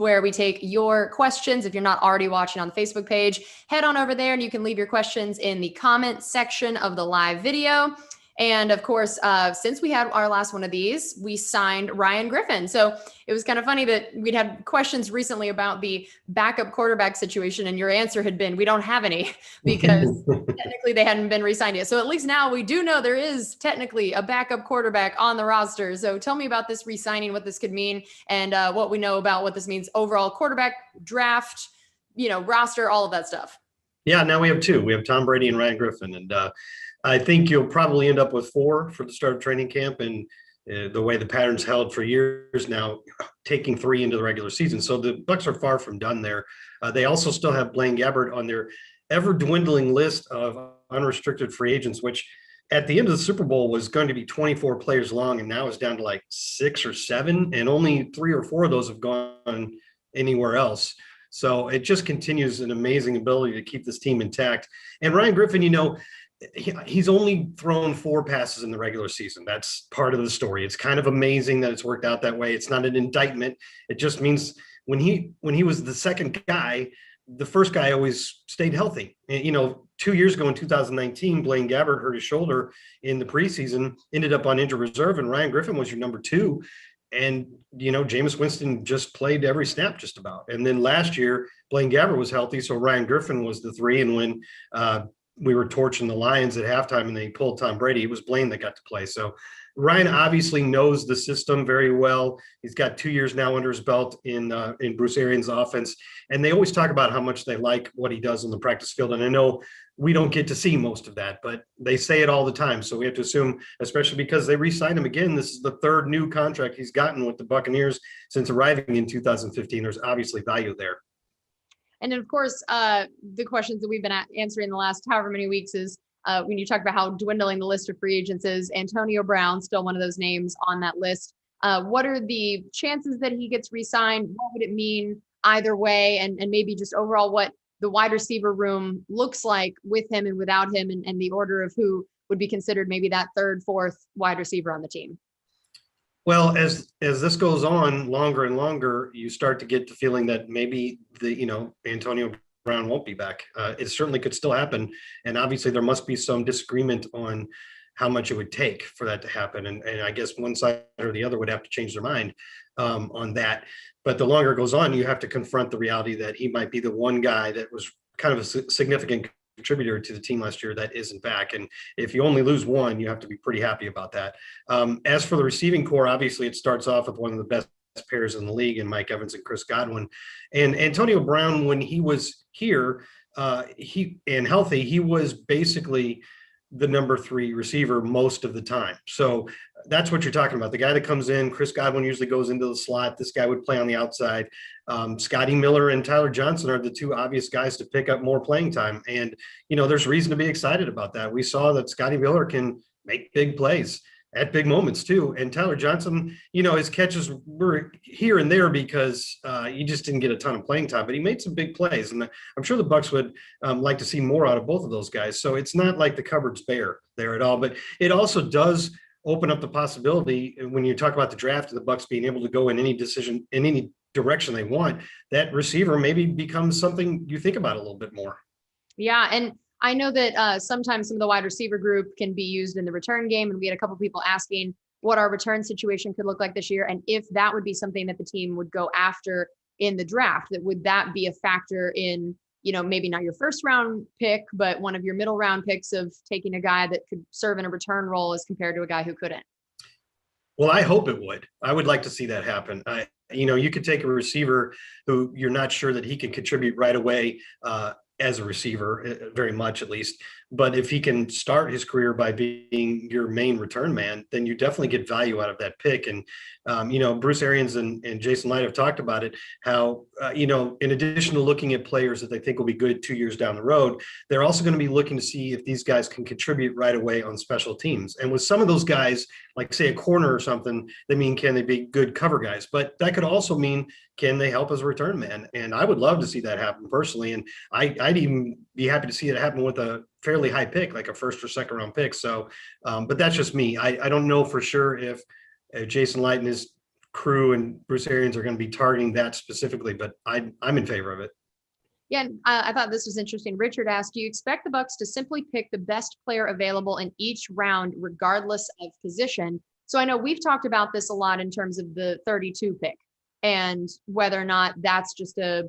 where we take your questions. If you're not already watching on the Facebook page, head on over there and you can leave your questions in the comment section of the live video. And of course, since we had our last one of these, we signed Ryan Griffin. So it was kind of funny that we'd had questions recently about the backup quarterback situation, and your answer had been, we don't have any, because technically they hadn't been re-signed yet. So at least now we do know there is technically a backup quarterback on the roster. So tell me about this re-signing, what this could mean, and what we know about what this means overall: quarterback, draft, roster, all of that stuff. Yeah, now we have two. We have Tom Brady and Ryan Griffin, and I think you'll probably end up with 4 for the start of training camp, and the way the pattern's held for years now, taking 3 into the regular season. So the Bucs are far from done there. They also still have Blaine Gabbert on their ever-dwindling list of unrestricted free agents, which at the end of the Super Bowl was going to be 24 players long, and now is down to like 6 or 7, and only 3 or 4 of those have gone anywhere else. So it just continues an amazing ability to keep this team intact. And Ryan Griffin, he's only thrown 4 passes in the regular season. That's part of the story. It's kind of amazing that it's worked out that way. It's not an indictment. It just means when he was the second guy, the first guy always stayed healthy. And, 2 years ago in 2019, Blaine Gabbert hurt his shoulder in the preseason, ended up on injured reserve, and Ryan Griffin was your number 2. And, Jameis Winston just played every snap just about. And then last year, Blaine Gabbert was healthy, so Ryan Griffin was the 3. And when we were torching the Lions at halftime and they pulled Tom Brady, it was Blaine that got to play. So Ryan obviously knows the system very well. He's got 2 years now under his belt in Bruce Arians' offense. And they always talk about how much they like what he does on the practice field. And I know we don't get to see most of that, but they say it all the time. So we have to assume, especially because they re-signed him again, this is the 3rd new contract he's gotten with the Buccaneers since arriving in 2015. There's obviously value there. And then, of course, the questions that we've been answering the last however many weeks is when you talk about how dwindling the list of free agents is, Antonio Brown, still one of those names on that list. What are the chances that he gets re-signed? What would it mean either way? And maybe just overall what the wide receiver room looks like with him and without him, and the order of who would be considered maybe that 3rd, 4th wide receiver on the team. Well, as this goes on longer and longer, you start to get the feeling that maybe Antonio Brown won't be back. It certainly could still happen. And obviously there must be some disagreement on how much it would take for that to happen. And I guess one side or the other would have to change their mind on that. But the longer it goes on, you have to confront the reality that he might be the one guy that was kind of a significant contributor to the team last year that isn't back. And if you only lose one, you have to be pretty happy about that. As for the receiving core, obviously it starts off with one of the best pairs in the league in Mike Evans and Chris Godwin. And Antonio Brown, when he was here, and healthy, he was basically the number 3 receiver most of the time. So that's what you're talking about. The guy that comes in, Chris Godwin usually goes into the slot. This guy would play on the outside. Scotty Miller and Tyler Johnson are the 2 obvious guys to pick up more playing time. And, there's reason to be excited about that. We saw that Scotty Miller can make big plays at big moments too. And Tyler Johnson, his catches were here and there because he just didn't get a ton of playing time, but he made some big plays. And I'm sure the Bucs would like to see more out of both of those guys. So it's not like the cupboard's bare there at all, but it also does open up the possibility when you talk about the draft of the Bucs being able to go in any direction they want, that receiver maybe becomes something you think about a little bit more. Yeah. And I know that sometimes some of the wide receiver group can be used in the return game. And we had a couple people asking what our return situation could look like this year. And if that would be something that the team would go after in the draft, that would that be a factor in, maybe not your 1st round pick, but one of your middle round picks of taking a guy that could serve in a return role as compared to a guy who couldn't? Well, I hope it would. I would like to see that happen. You could take a receiver who you're not sure that he can contribute right away as a receiver, very much at least. But if he can start his career by being your main return man, then you definitely get value out of that pick. And, Bruce Arians and Jason Light have talked about it, how, in addition to looking at players that they think will be good 2 years down the road, they're also going to be looking to see if these guys can contribute right away on special teams. And with some of those guys, like say a corner or something, can they be good cover guys? But that could also mean, can they help as a return man? And I would love to see that happen personally. And I'd even be happy to see it happen with a fairly high pick, like a 1st or 2nd round pick. So, but that's just me. I don't know for sure if Jason Light and his Crew and Bruce Arians are going to be targeting that specifically, but I'm in favor of it. Yeah, and I thought this was interesting. Richard asked, do you expect the Bucs to simply pick the best player available in each round, regardless of position? So I know we've talked about this a lot in terms of the 32 pick and whether or not that's just a,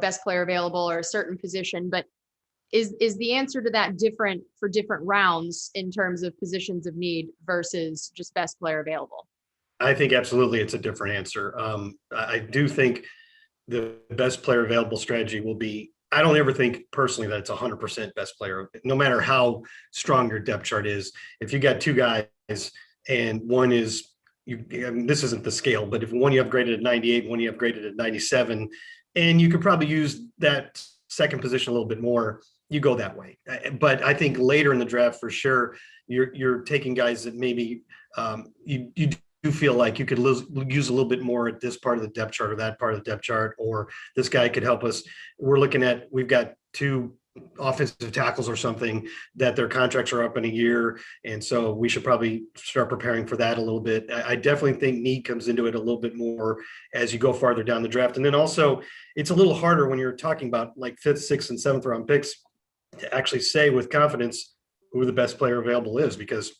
best player available or a certain position. But is the answer to that different for different rounds in terms of positions of need versus just best player available? I think absolutely it's a different answer. I do think the best player available strategy will be, I don't ever think personally that it's 100% best player, no matter how strong your depth chart is. If you got two guys and one is, this isn't the scale, but if one you upgraded at 98, one you upgraded at 97, and you could probably use that second position a little bit more, you go that way. But I think later in the draft, for sure, you're taking guys that maybe you feel like you could use a little bit more at this part of the depth chart or that part of the depth chart, or this guy could help us. We've got two offensive tackles or something that their contracts are up in a year. And so we should probably start preparing for that a little bit. I definitely think need comes into it a little bit more as you go farther down the draft. And then also it's a little harder when you're talking about like 5th, 6th, and 7th round picks to actually say with confidence who the best player available is, because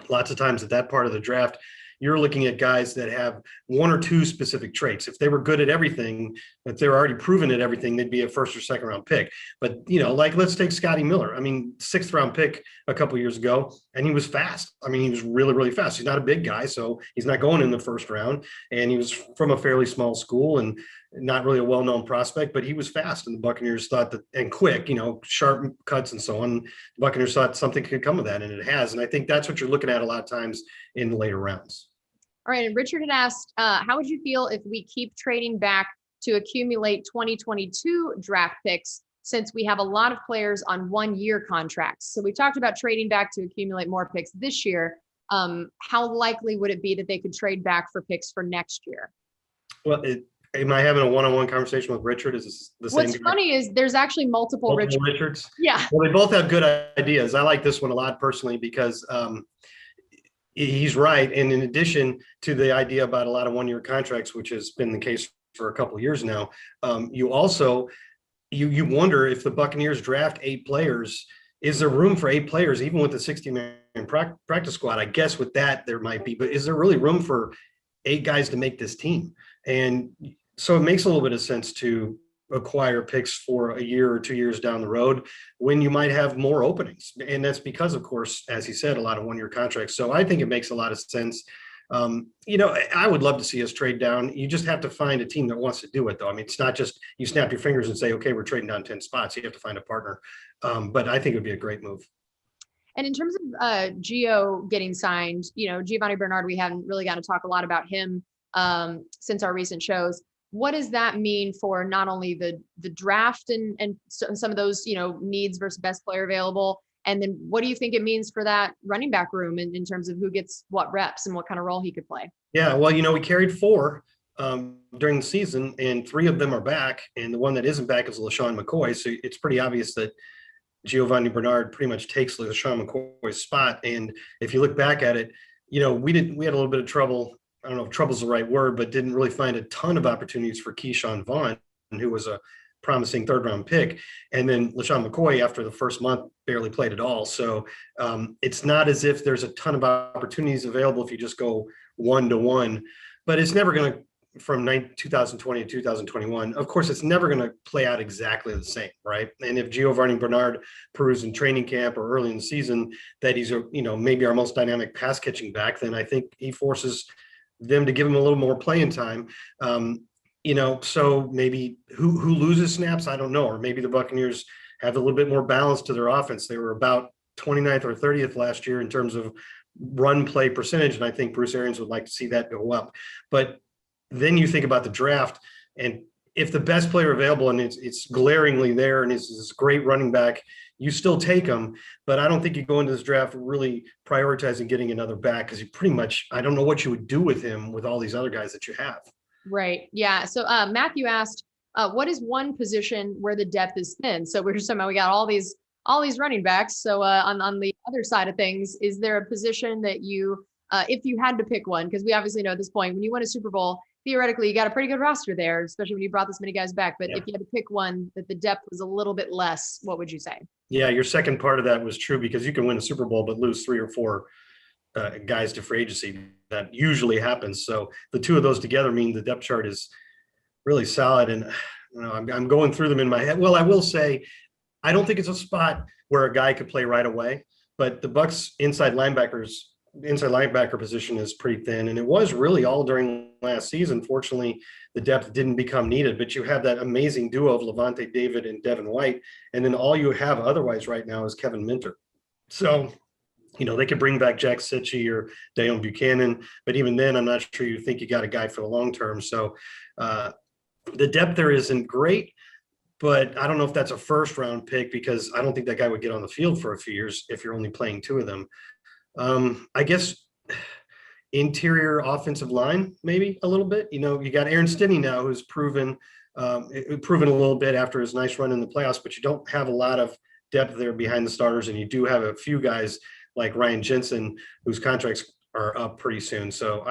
lots of times at that part of the draft, you're looking at guys that have one or two specific traits. If they were good at everything, if they're already proven at everything, they'd be a 1st or 2nd round pick. But, like let's take Scotty Miller. I mean, 6th round pick a couple of years ago, and he was fast. I mean, he was really, really fast. He's not a big guy, so he's not going in the 1st round. And he was from a fairly small school and not really a well-known prospect, but he was fast. And the Buccaneers thought that, and quick, sharp cuts and so on. The Buccaneers thought something could come of that, and it has. And I think that's what you're looking at a lot of times in the later rounds. All right. And Richard had asked, how would you feel if we keep trading back to accumulate 2022 draft picks, since we have a lot of players on 1-year contracts? So we talked about trading back to accumulate more picks this year. How likely would it be that they could trade back for picks for next year? Well, am I having a one-on-one conversation with Richard? Is this the same? What's funny is there's actually multiple Richards. Yeah. Well, they both have good ideas. I like this one a lot personally because he's right. And in addition to the idea about a lot of 1-year contracts, which has been the case for a couple of years now, you also, you wonder if the Buccaneers draft 8 players, is there room for 8 players, even with the 60-man practice squad? I guess with that there might be, but is there really room for 8 guys to make this team? And so it makes a little bit of sense to acquire picks for a year or 2 years down the road when you might have more openings. And that's because, of course, as he said, a lot of 1-year contracts. So I think it makes a lot of sense. I would love to see us trade down. You just have to find a team that wants to do it, though. I mean, it's not just you snap your fingers and say, okay, we're trading down 10 spots. You have to find a partner. But I think it would be a great move. And in terms of Gio getting signed, Giovanni Bernard, we haven't really gotten to talk a lot about him since our recent shows. What does that mean for not only the draft and some of those, needs versus best player available? And then what do you think it means for that running back room in terms of who gets what reps and what kind of role he could play? Yeah, well, we carried 4 during the season, and 3 of them are back. And the one that isn't back is LaShawn McCoy. So it's pretty obvious that Giovanni Bernard pretty much takes LaShawn McCoy's spot. And if you look back at it, we had a little bit of trouble. I don't know if trouble's the right word, but didn't really find a ton of opportunities for Keyshawn Vaughn, who was a promising 3rd round pick. And then LaShawn McCoy, after the first month, barely played at all. So it's not as if there's a ton of opportunities available if you just go 1-to-1, but it's never going to, from 2020 to 2021, of course, it's never going to play out exactly the same, right? And if Giovanni Bernard proves in training camp or early in the season that he's, maybe our most dynamic pass catching back, then I think he forces them to give him a little more playing time. So maybe who loses snaps, I don't know. Or maybe the Buccaneers have a little bit more balance to their offense. They were about 29th or 30th last year in terms of run play percentage. And I think Bruce Arians would like to see that go up. But then you think about the draft, and if the best player available and it's glaringly there and it's this great running back, you still take him. But I don't think you go into this draft really prioritizing getting another back, because you pretty much, I don't know what you would do with him with all these other guys that you have. Right. Yeah. So Matthew asked, what is one position where the depth is thin? So we're just talking about, we got all these running backs. So on the other side of things, is there a position that you if you had to pick one, because we obviously know at this point, when you win a Super Bowl, theoretically, you got a pretty good roster there, especially when you brought this many guys back. But if you had to pick one that the depth was a little bit less, what would you say? Yeah, your second part of that was true because you can win a Super Bowl but lose 3 or 4 guys to free agency. That usually happens. So the two of those together mean the depth chart is really solid. And I'm going through them in my head. Well, I will say, I don't think it's a spot where a guy could play right away. But the Bucs inside linebacker position is pretty thin, and it was really all during last season. Fortunately, the depth didn't become needed, but you have that amazing duo of Levante David and Devin White, and then all you have otherwise right now is Kevin Minter. So, they could bring back Jack Sitchie or Dayon Buchanan, but even then, I'm not sure you think you got a guy for the long term. So the depth there isn't great, but I don't know if that's a first round pick because I don't think that guy would get on the field for a few years if you're only playing 2 of them. I guess interior offensive line, maybe a little bit. You got Aaron Stinney now, who's proven a little bit after his nice run in the playoffs, but you don't have a lot of depth there behind the starters, and you do have a few guys like Ryan Jensen, whose contracts are up pretty soon. So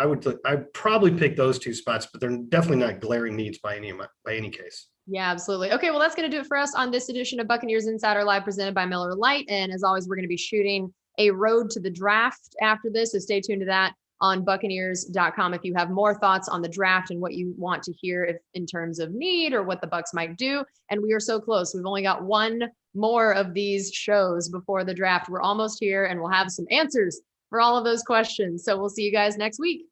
I'd probably pick those 2 spots, but they're definitely not glaring needs by any case. Yeah, absolutely. Okay, well, that's going to do it for us on this edition of Buccaneers Insider Live presented by Miller Lite. And as always, we're going to be shooting a road to the draft after this. So stay tuned to that on Buccaneers.com if you have more thoughts on the draft and what you want to hear in terms of need or what the Bucs might do. And we are so close. We've only got one more of these shows before the draft. We're almost here, and we'll have some answers for all of those questions. So we'll see you guys next week.